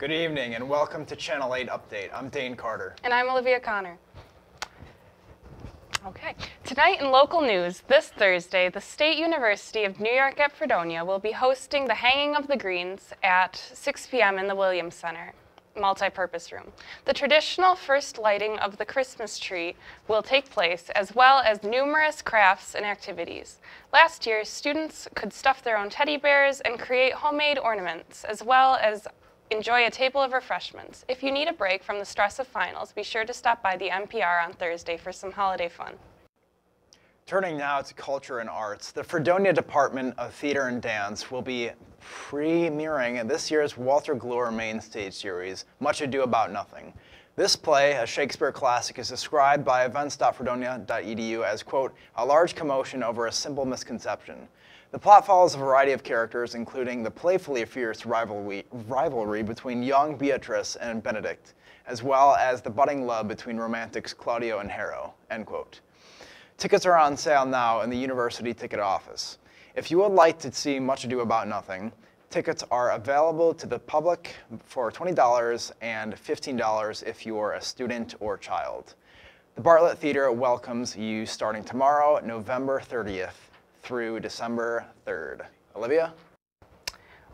Good evening and welcome to Channel 8 Update. I'm Dane Carter. And I'm Olivia Connor. Okay, tonight in local news, this Thursday, the State University of New York at Fredonia will be hosting the Hanging of the Greens at 6 p.m. in the Williams Center multi-purpose room. The traditional first lighting of the Christmas tree will take place, as well as numerous crafts and activities. Last year, students could stuff their own teddy bears and create homemade ornaments, as well as enjoy a table of refreshments. If you need a break from the stress of finals, be sure to stop by the NPR on Thursday for some holiday fun. Turning now to culture and arts, the Fredonia Department of Theater and Dance will be premiering this year's Walter Glure main stage series, Much Ado About Nothing. This play, a Shakespeare classic, is described by events.fredonia.edu as, quote, a large commotion over a simple misconception. The plot follows a variety of characters, including the playfully fierce rivalry between young Beatrice and Benedict, as well as the budding love between romantics Claudio and Harrow, end quote. Tickets are on sale now in the university ticket office. If you would like to see Much Ado About Nothing, tickets are available to the public for $20 and $15 if you are a student or child. The Bartlett Theater welcomes you starting tomorrow, November 30th through December 3rd. Olivia?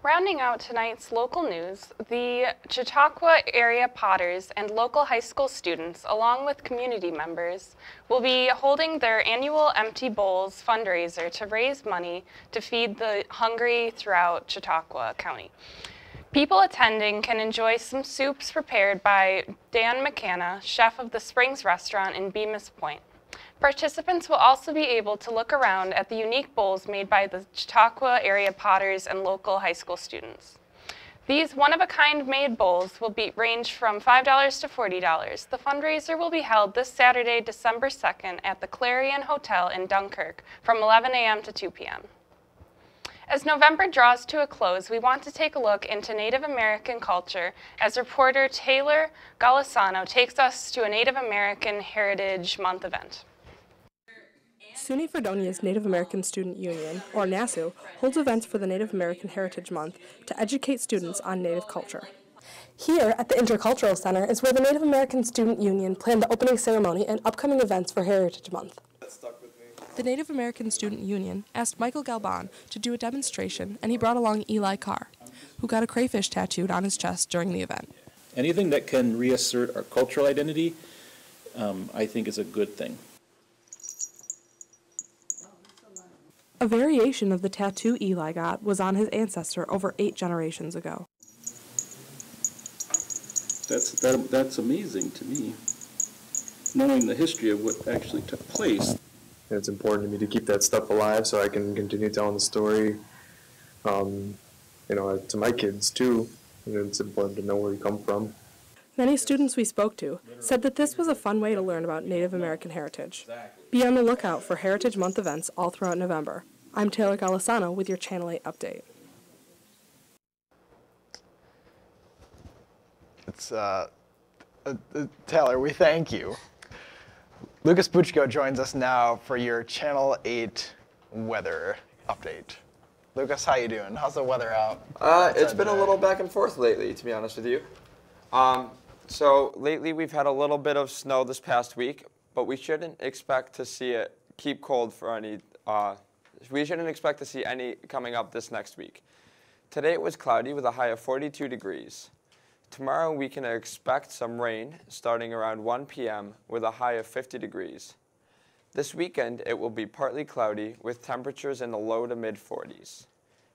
Rounding out tonight's local news, the Chautauqua area Potters and local high school students, along with community members, will be holding their annual Empty Bowls fundraiser to raise money to feed the hungry throughout Chautauqua County. People attending can enjoy some soups prepared by Dan McCanna, chef of the Springs restaurant in Bemis Point. Participants will also be able to look around at the unique bowls made by the Chautauqua area Potters and local high school students. These one-of-a-kind made bowls will range from $5 to $40. The fundraiser will be held this Saturday, December 2nd at the Clarion Hotel in Dunkirk from 11 a.m. to 2 p.m. As November draws to a close, we want to take a look into Native American culture as reporter Taylor Golisano takes us to a Native American Heritage Month event. SUNY Fredonia's Native American Student Union, or NASU, holds events for the Native American Heritage Month to educate students on Native culture. Here at the Intercultural Center is where the Native American Student Union planned the opening ceremony and upcoming events for Heritage Month. The Native American Student Union asked Michael Galban to do a demonstration, and he brought along Eli Carr, who got a crayfish tattooed on his chest during the event. Anything that can reassert our cultural identity, I think is a good thing. A variation of the tattoo Eli got was on his ancestor over 8 generations ago. That's amazing to me, knowing the history of what actually took place. It's important to me to keep that stuff alive so I can continue telling the story, to my kids too. It's important to know where you come from. Many students we spoke to said that this was a fun way to learn about Native American heritage. Be on the lookout for Heritage Month events all throughout November. I'm Taylor Golisano with your Channel 8 update. It's Taylor, we thank you. Lucas Buchko joins us now for your Channel 8 weather update. Lucas, how you doing? How's the weather out? It's been a little back and forth lately, to be honest with you. So lately we've had a little bit of snow this past week, but we shouldn't expect to see it keep cold for any, we shouldn't expect to see any coming up this next week. Today it was cloudy with a high of 42 degrees. Tomorrow we can expect some rain starting around 1 p.m. with a high of 50 degrees. This weekend it will be partly cloudy with temperatures in the low to mid 40s.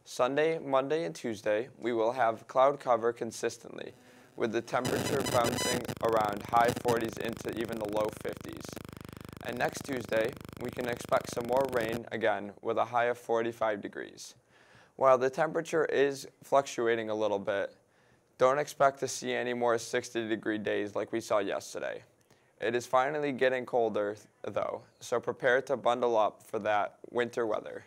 Sunday, Monday, and Tuesday we will have cloud cover consistently, with the temperature bouncing around high 40s into even the low 50s. And next Tuesday, we can expect some more rain again with a high of 45 degrees. While the temperature is fluctuating a little bit, don't expect to see any more 60-degree days like we saw yesterday. It is finally getting colder, though, so prepare to bundle up for that winter weather.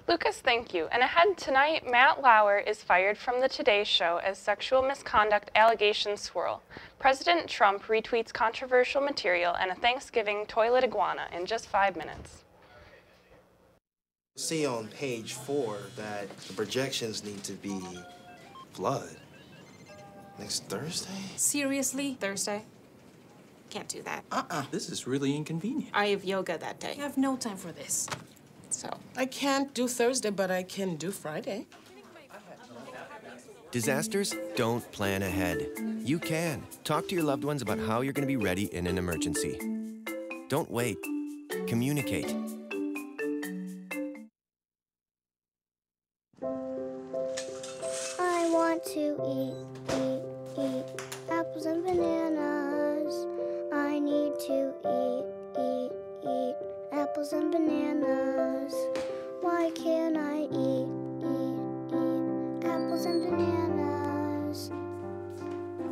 Lucas, thank you. And ahead tonight, Matt Lauer is fired from the Today Show as sexual misconduct allegations swirl. President Trump retweets controversial material and a Thanksgiving toilet iguana in just 5 minutes. See on page 4 that the projections need to be blood. Next Thursday? Seriously? Thursday? Can't do that. This is really inconvenient. I have yoga that day. I have no time for this. So, I can't do Thursday, but I can do Friday. Disasters don't plan ahead. You can. Talk to your loved ones about how you're going to be ready in an emergency. Don't wait. Communicate. I want to eat apples and bananas. I need to eat apples and bananas. Why can't I eat apples and bananas?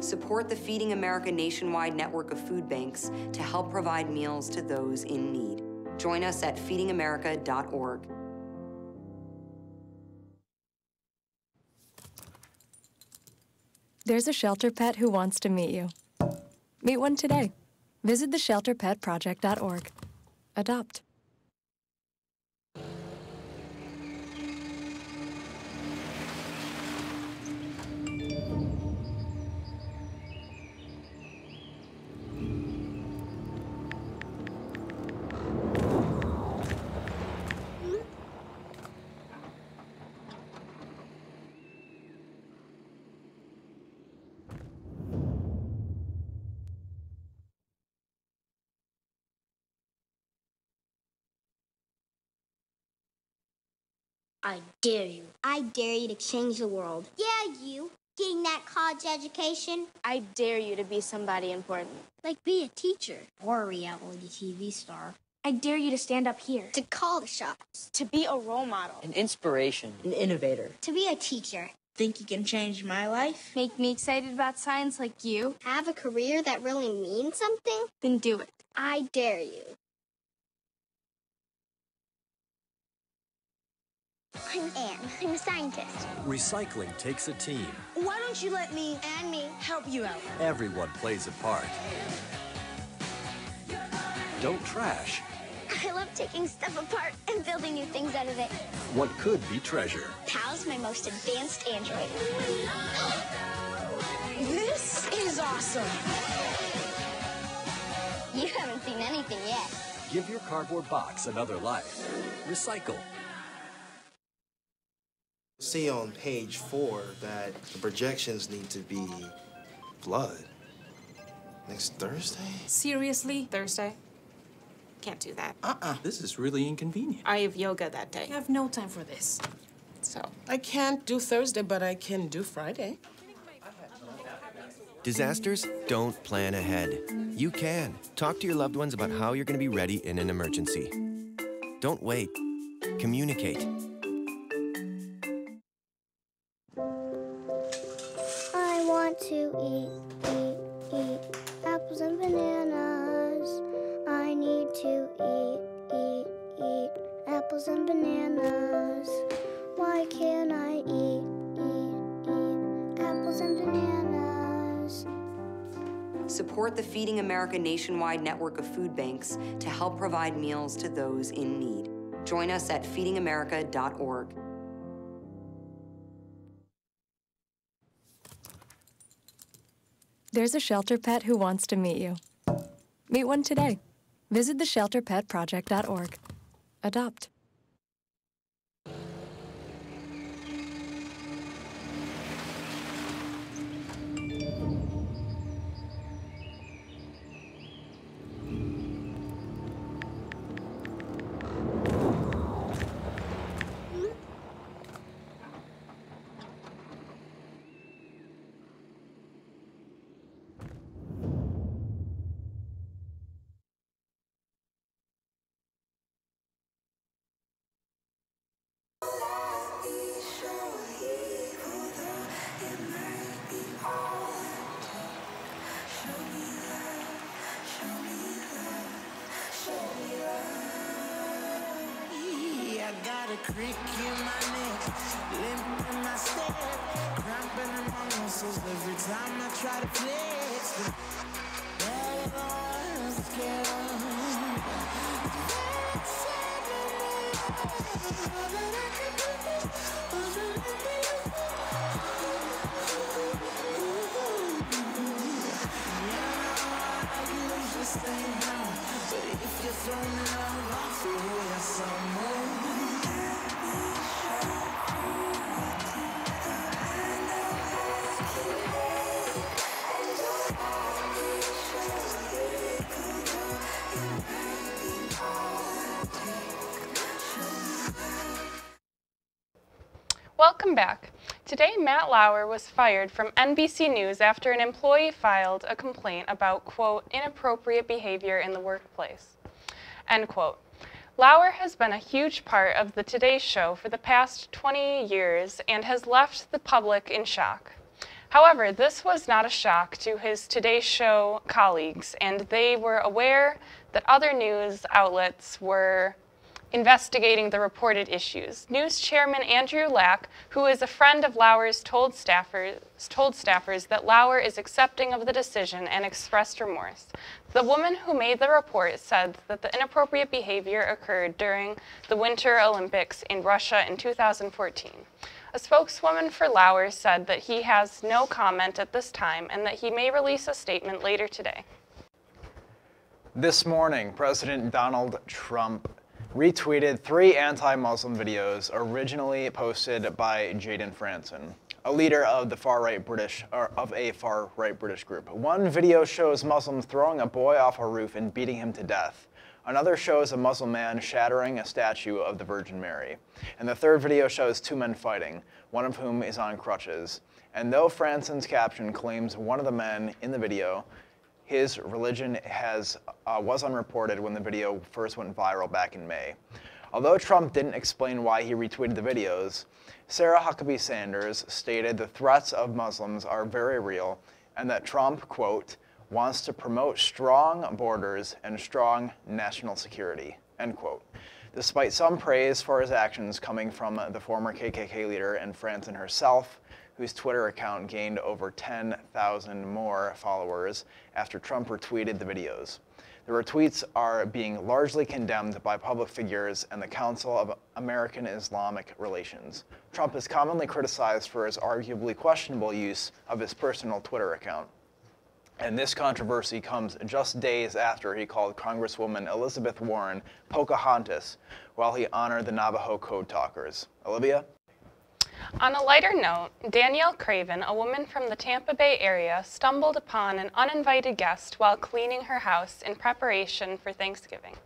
Support the Feeding America nationwide network of food banks to help provide meals to those in need. Join us at feedingamerica.org. There's a shelter pet who wants to meet you. Meet one today. Visit theshelterpetproject.org. Adopt. I dare you. I dare you to change the world. Yeah, you. Getting that college education. I dare you to be somebody important. Like be a teacher. Or a reality TV star. I dare you to stand up here. To call the shots. To be a role model. An inspiration. An innovator. To be a teacher. Think you can change my life? Make me excited about science like you? Have a career that really means something? Then do it. I dare you. I'm Anne. I'm a scientist. Recycling takes a team. Why don't you let me And me. help you out? Everyone plays a part. Don't trash I love taking stuff apart and building new things out of it. what could be treasure. Pal's my most advanced android. This is awesome. You haven't seen anything yet. Give your cardboard box another life. Recycle. See on page 4 that the projections need to be blood. Next Thursday? seriously? Thursday? Can't do that. This is really inconvenient. I have yoga that day. I have no time for this. So, I can't do Thursday, but I can do Friday. Disasters don't plan ahead. You can. Talk to your loved ones about how you're going to be ready in an emergency. Don't wait. Communicate. I want to eat apples and bananas. I need to eat apples and bananas. Why can't I eat apples and bananas? Support the Feeding America nationwide network of food banks to help provide meals to those in need. Join us at feedingamerica.org. There's a shelter pet who wants to meet you. Meet one today. Visit theshelterpetproject.org. Adopt. I got a crick in my neck, limp in my step, cramping in my muscles every time I try to flex. That was Welcome back. Today, Matt Lauer was fired from NBC News after an employee filed a complaint about, quote, inappropriate behavior in the workplace, end quote. Lauer has been a huge part of the Today Show for the past 20 years and has left the public in shock. However, this was not a shock to his Today Show colleagues, and they were aware that other news outlets were investigating the reported issues. News chairman Andrew Lack, who is a friend of Lauer's, told staffers that Lauer is accepting of the decision and expressed remorse. The woman who made the report said that the inappropriate behavior occurred during the Winter Olympics in Russia in 2014. A spokeswoman for Lauer said that he has no comment at this time and that he may release a statement later today. This morning, President Donald Trump retweeted 3 anti-Muslim videos originally posted by Jayden Franson, a leader of a far-right British group. One video shows Muslims throwing a boy off a roof and beating him to death. Another shows a Muslim man shattering a statue of the Virgin Mary. And the third video shows 2 men fighting, one of whom is on crutches. And though Franson's caption claims one of the men in the video, his religion was unreported when the video first went viral back in May. Although Trump didn't explain why he retweeted the videos, Sarah Huckabee Sanders stated the threats of Muslims are very real and that Trump, quote, wants to promote strong borders and strong national security, end quote. Despite some praise for his actions coming from the former KKK leader and Franson herself, whose Twitter account gained over 10,000 more followers after Trump retweeted the videos. The retweets are being largely condemned by public figures and the Council of American Islamic Relations. Trump is commonly criticized for his arguably questionable use of his personal Twitter account. And this controversy comes just days after he called Congresswoman Elizabeth Warren Pocahontas while he honored the Navajo Code Talkers. Olivia? On a lighter note, Danielle Craven, a woman from the Tampa Bay area, stumbled upon an uninvited guest while cleaning her house in preparation for Thanksgiving.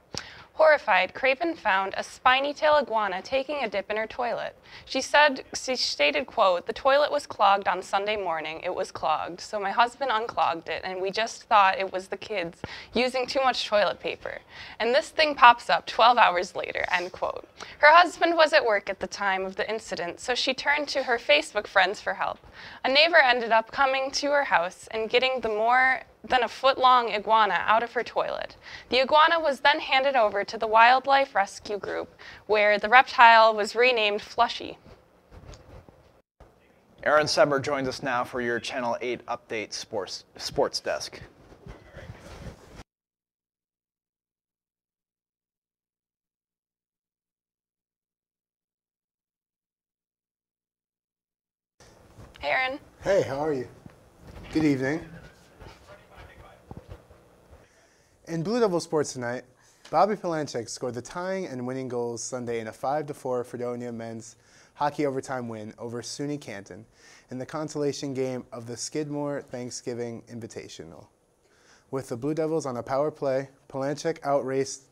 Horrified, Craven found a spiny-tail iguana taking a dip in her toilet. She stated, quote, "The toilet was clogged on Sunday morning. It was clogged. So my husband unclogged it, and we just thought it was the kids using too much toilet paper. And this thing pops up 12 hours later," end quote. Her husband was at work at the time of the incident, so she turned to her Facebook friends for help. A neighbor ended up coming to her house and getting the more than a foot-long iguana out of her toilet. The iguana was then handed over to the Wildlife Rescue Group, where the reptile was renamed Flushy. Aaron Sember joins us now for your Channel 8 Update Sports Desk. Hey, Aaron. Hey, how are you? Good evening. In Blue Devil sports tonight, Bobby Palanchek scored the tying and winning goals Sunday in a 5-4 Fredonia men's hockey overtime win over SUNY Canton in the consolation game of the Skidmore Thanksgiving Invitational. With the Blue Devils on a power play, Palanchek outraced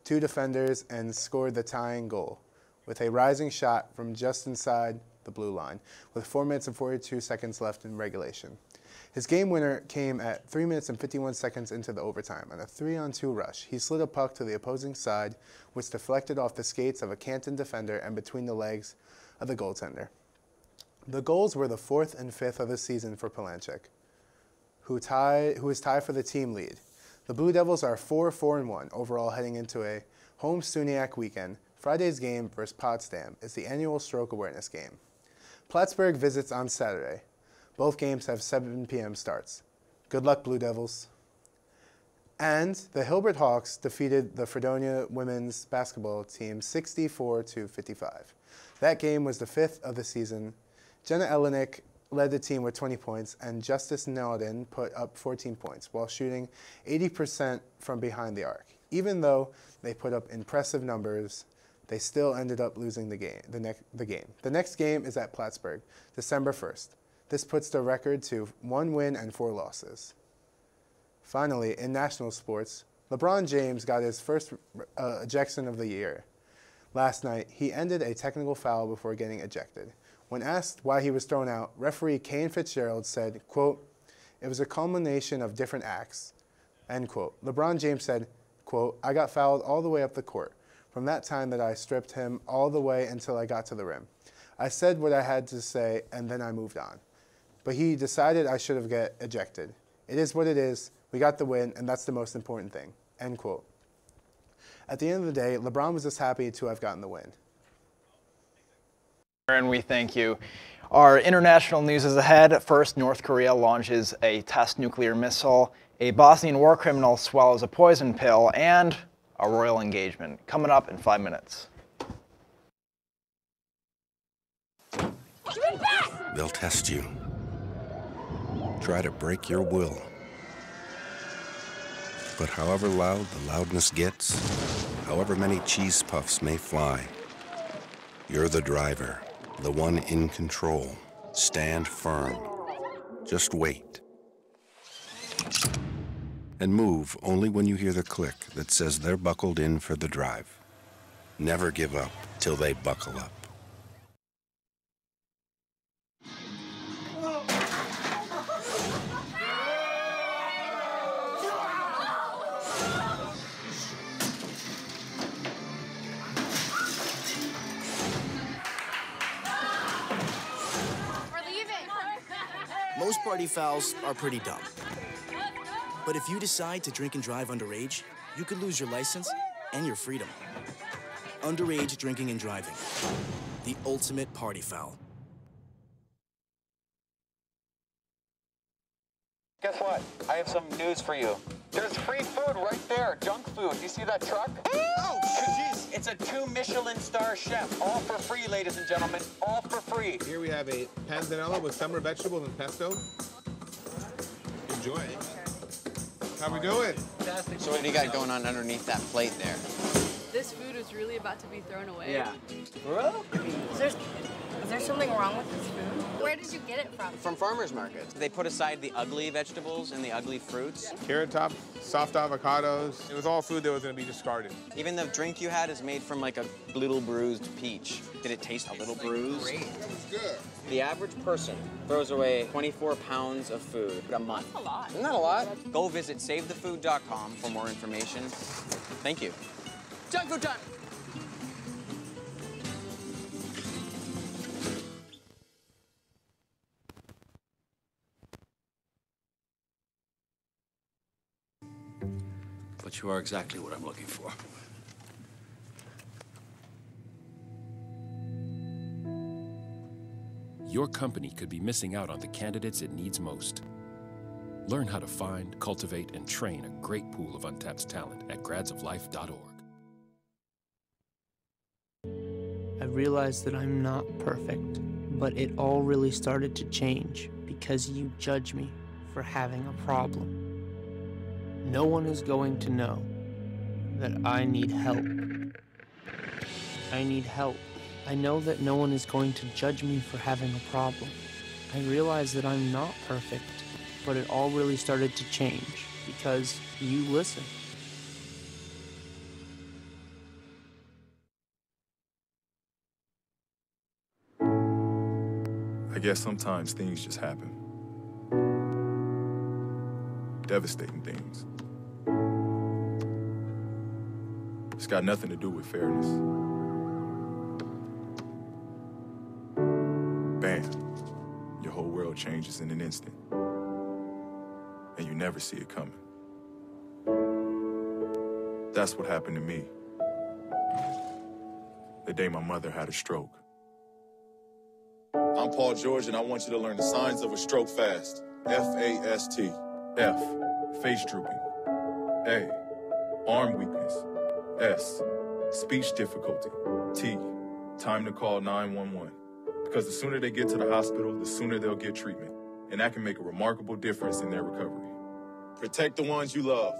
2 defenders and scored the tying goal with a rising shot from just inside the blue line with 4 minutes and 42 seconds left in regulation. His game winner came at 3 minutes and 51 seconds into the overtime on a 3-on-2 rush. He slid a puck to the opposing side, which deflected off the skates of a Canton defender and between the legs of the goaltender. The goals were the 4th and 5th of the season for Palanchek, who is tied for the team lead. The Blue Devils are 4-4-1 overall heading into a home SUNYAC weekend. Friday's game versus Potsdam is the annual stroke awareness game. Plattsburgh visits on Saturday. Both games have 7 p.m. starts. Good luck, Blue Devils. And the Hilbert Hawks defeated the Fredonia women's basketball team 64-55. That game was the 5th of the season. Jenna Elenick led the team with 20 points, and Justice Naudin put up 14 points while shooting 80% from behind the arc. Even though they put up impressive numbers, they still ended up losing the game. The next game is at Plattsburgh, December 1st. This puts the record to 1 win and 4 losses. Finally, in national sports, LeBron James got his first ejection of the year. Last night, he ended a technical foul before getting ejected. When asked why he was thrown out, referee Kane Fitzgerald said, quote, "It was a culmination of different acts," end quote. LeBron James said, quote, "I got fouled all the way up the court. From that time that I stripped him all the way until I got to the rim. I said what I had to say, and then I moved on. But he decided I should have get ejected. It is what it is. We got the win, and that's the most important thing," end quote. At the end of the day, LeBron was just happy to have gotten the win. And we thank you. Our international news is ahead. First, North Korea launches a test nuclear missile, a Bosnian war criminal swallows a poison pill, and a royal engagement. Coming up in 5 minutes. They'll test you. Try to break your will. But however loud the loudness gets, however many cheese puffs may fly, you're the driver, the one in control. Stand firm. Just wait. And move only when you hear the click that says they're buckled in for the drive. Never give up till they buckle up. Most party fouls are pretty dumb. But if you decide to drink and drive underage, you could lose your license and your freedom. Underage drinking and driving. The ultimate party foul. Guess what? I have some news for you. There's free food right there, junk food. You see that truck? Oh, jeez. It's a 2 Michelin star chef. All for free, ladies and gentlemen. All for free. Here we have a panzanella with summer vegetables and pesto. Enjoy. How we doing? Fantastic. So what do you got going on underneath that plate there? This food is really about to be thrown away. Yeah. Is there something wrong with this food? Where did you get it from? From farmers markets. They put aside the ugly vegetables and the ugly fruits. Carrot top, soft avocados. It was all food that was going to be discarded. Even the drink you had is made from like a little bruised peach. Did it taste a little bruised? Great. It was good. The average person throws away 24 pounds of food a month. That's a lot. Isn't that a lot? Go visit savethefood.com for more information. Thank you. Junk food time! But you are exactly what I'm looking for. Your company could be missing out on the candidates it needs most. Learn how to find, cultivate, and train a great pool of untapped talent at gradsoflife.org. I realized that I'm not perfect, but it all really started to change because you judge me for having a problem. No one is going to know that I need help. I need help. I know that no one is going to judge me for having a problem. I realize that I'm not perfect, but it all really started to change because you listen. I guess sometimes things just happen. Devastating things. It's got nothing to do with fairness. Bam. Your whole world changes in an instant. And you never see it coming. That's what happened to me. The day my mother had a stroke. I'm Paul George, and I want you to learn the signs of a stroke fast. F-A-S-T. F, face drooping. A, arm weakness. S, speech difficulty. T, time to call 911. Because the sooner they get to the hospital, the sooner they'll get treatment. And that can make a remarkable difference in their recovery. Protect the ones you love.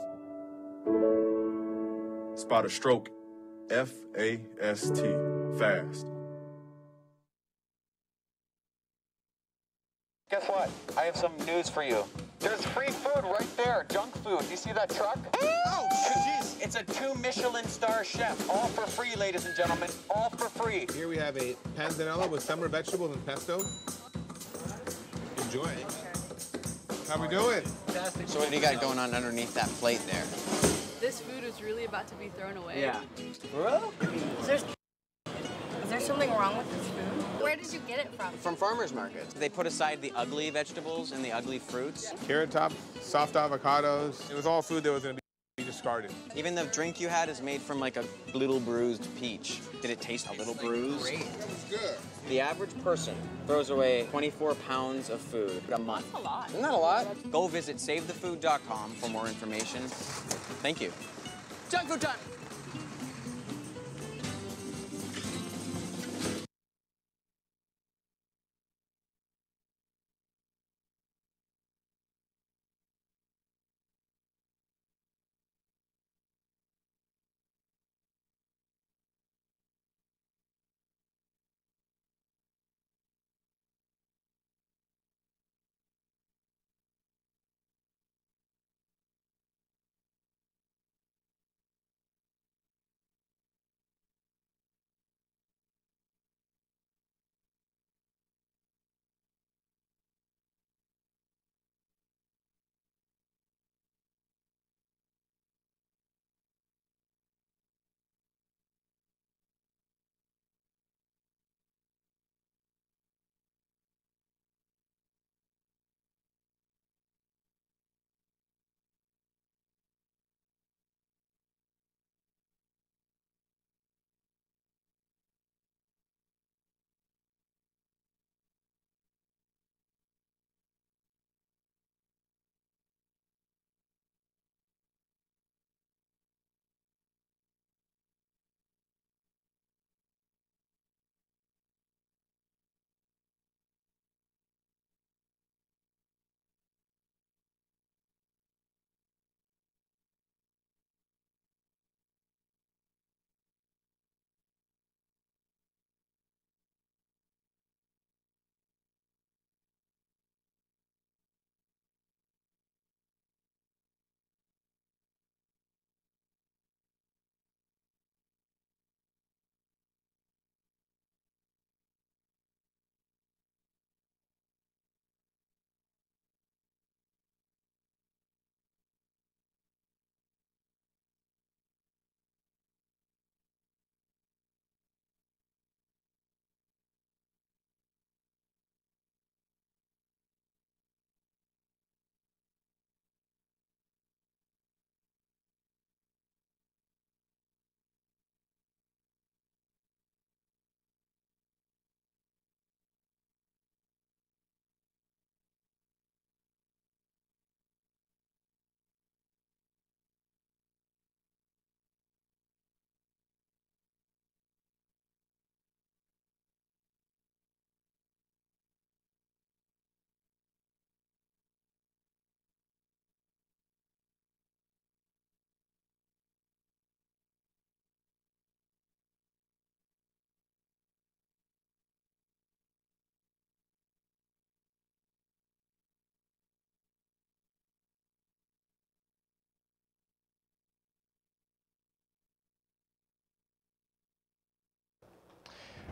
Spot a stroke, F-A-S-T, fast. Guess what? I have some news for you. There's free food right there, junk food. You see that truck? Oh, jeez. It's a 2 Michelin star chef. All for free, ladies and gentlemen. All for free. Here we have a panzanella with summer vegetables and pesto. Enjoy. How we doing? Fantastic. So what do you got going on underneath that plate there? This food is really about to be thrown away. Yeah. Bro? Is there something wrong with this food? Where did you get it from? From farmers markets. They put aside the ugly vegetables and the ugly fruits. Carrot top, soft avocados. It was all food that was going to be discarded. Even the drink you had is made from like a little bruised peach. Did it taste a little bruised? Great. It was good. The average person throws away 24 pounds of food a month. That's a lot. Isn't that a lot? Go visit savethefood.com for more information. Thank you. Junk food time!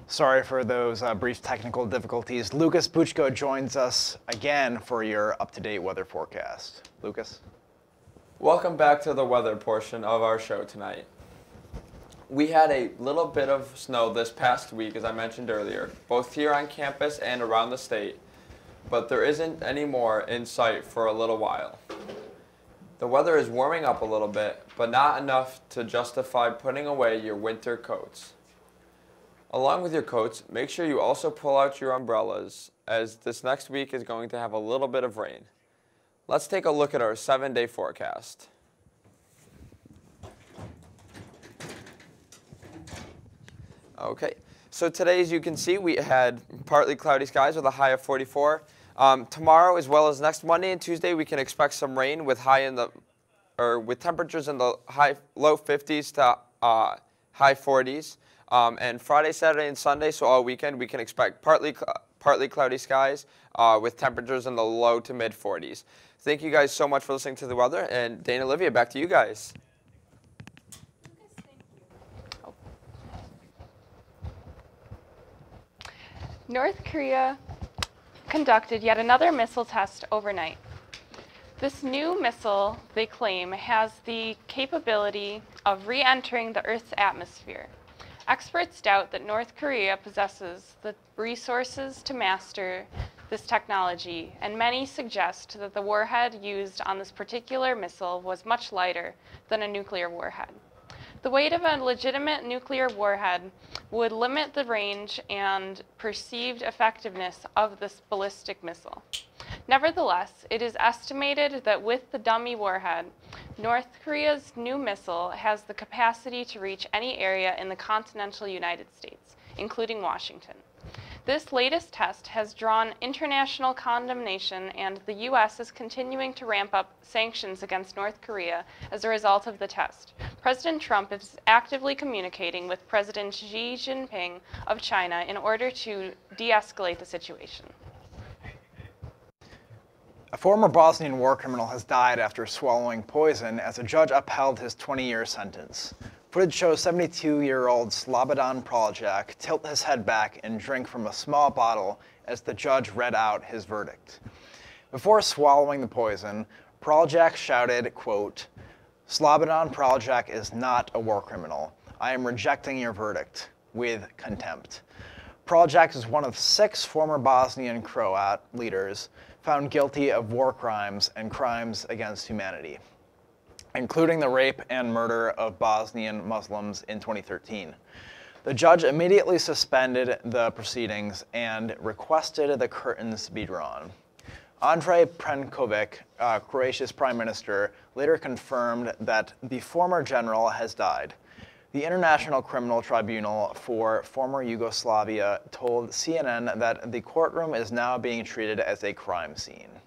Sorry for those brief technical difficulties. Lucas Buchko joins us again for your up-to-date weather forecast. Lucas? Welcome back to the weather portion of our show tonight. We had a little bit of snow this past week, as I mentioned earlier, both here on campus and around the state, but there isn't any more in sight for a little while. The weather is warming up a little bit, but not enough to justify putting away your winter coats. Along with your coats, make sure you also pull out your umbrellas, as this next week is going to have a little bit of rain. Let's take a look at our 7-day forecast. Okay, so today, as you can see, we had partly cloudy skies with a high of 44. Tomorrow, as well as next Monday and Tuesday, we can expect some rain with high in the with temperatures in the low 50s to high 40s. And Friday, Saturday, and Sunday, so all weekend, we can expect partly cloudy skies with temperatures in the low to mid 40s. Thank you guys so much for listening to the weather. And Dana, Olivia, back to you guys. North Korea conducted yet another missile test overnight. This new missile, they claim, has the capability of re-entering the Earth's atmosphere. Experts doubt that North Korea possesses the resources to master this technology, and many suggest that the warhead used on this particular missile was much lighter than a nuclear warhead. The weight of a legitimate nuclear warhead would limit the range and perceived effectiveness of this ballistic missile. Nevertheless, it is estimated that with the dummy warhead, North Korea's new missile has the capacity to reach any area in the continental United States, including Washington. This latest test has drawn international condemnation, and the U.S. is continuing to ramp up sanctions against North Korea as a result of the test. President Trump is actively communicating with President Xi Jinping of China in order to de-escalate the situation. A former Bosnian war criminal has died after swallowing poison as a judge upheld his 20-year sentence. Footage shows 72-year-old Slobodan Praljak tilt his head back and drink from a small bottle as the judge read out his verdict. Before swallowing the poison, Praljak shouted, quote, "Slobodan Praljak is not a war criminal. I am rejecting your verdict with contempt." Praljak is one of 6 former Bosnian Croat leaders found guilty of war crimes and crimes against humanity, including the rape and murder of Bosnian Muslims in 2013. The judge immediately suspended the proceedings and requested the curtains be drawn. Andrej Plenković, Croatia's prime minister, later confirmed that the former general has died. The International Criminal Tribunal for former Yugoslavia told CNN that the courtroom is now being treated as a crime scene.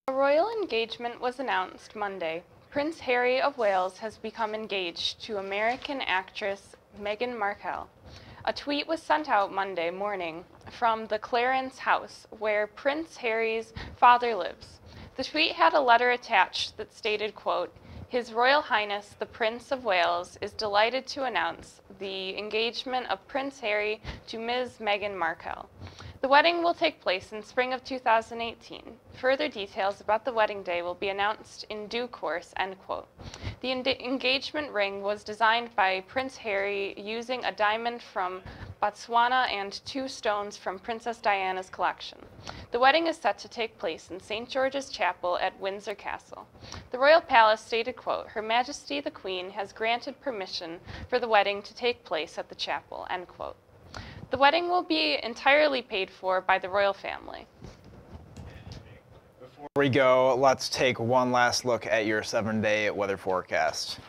A royal engagement was announced Monday. Prince Harry of Wales has become engaged to American actress Meghan Markle. A tweet was sent out Monday morning from the Clarence house, where Prince Harry's father lives. The tweet had a letter attached that stated, quote, "His Royal Highness the Prince of Wales is delighted to announce the engagement of Prince Harry to Ms. Meghan Markle. The wedding will take place in spring of 2018. Further details about the wedding day will be announced in due course," end quote. The engagement ring was designed by Prince Harry using a diamond from Botswana and 2 stones from Princess Diana's collection. The wedding is set to take place in St. George's Chapel at Windsor Castle. The royal palace stated, quote, "Her Majesty the Queen has granted permission for the wedding to take place at the chapel," end quote. The wedding will be entirely paid for by the royal family. Before we go, let's take one last look at your 7-day weather forecast.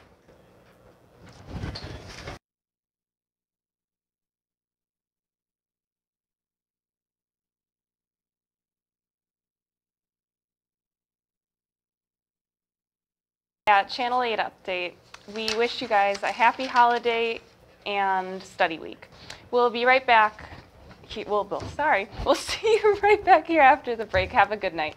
At Channel 8 Update, we wish you guys a happy holiday and study week. We'll be right back. We'll see you right back here after the break. Have a good night.